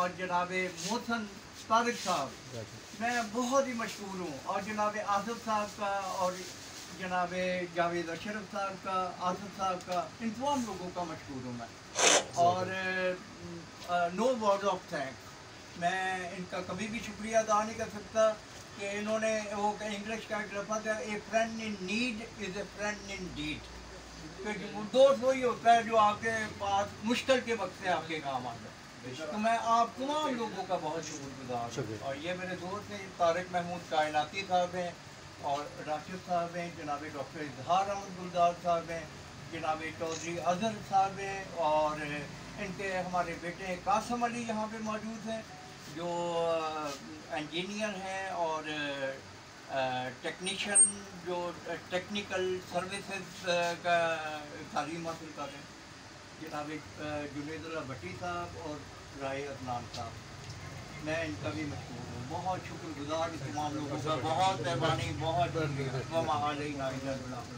اور جناب محسن طارق صاحب میں بہت ہی مشکور ہوں، اور جناب آصف صاحب کا، اور جناب جاوید اشرف صاحب کا، آصف صاحب کا، ان تمام لوگوں کا مشکور ہوں میں. اور نو ورڈ آف تھینکس، میں ان کا کبھی بھی شکریہ ادا نہیں کر سکتا کہ انہوں نے وہ انگلش کا ایک لفظ ہے، a friend in need is a friend indeed, کہ دوست وہی ہوتا ہے جو آپ کے پاس مشکل کے وقت سے آپ کے کام آتا ہے. تو میں آپ تمام لوگوں کا بہت شکر گزار ہوں. اور یہ میرے دوست ہیں طارق محمود کائناتی صاحب ہیں، اور راشد صاحب ہیں، جناب ڈاکٹر اظہار احمد گلزار صاحب ہیں، جناب چودھری اظہر صاحب ہیں، اور ان کے ہمارے بیٹے قاسم علی یہاں پہ موجود ہیں جو انجینئر ہیں اور ٹیکنیشین جو ٹیکنیکل سروسز کا تعلیم حاصل کر رہے ہیں، جناب جنید اللہ بھٹی صاحب اور رائے عدنان صاحب. میں ان کا بھی مشکور ہوں، بہت شکر گزار تمام لوگوں کا، بہت مہربانی، بہت شکریہ. وما علینا الا البلاغ.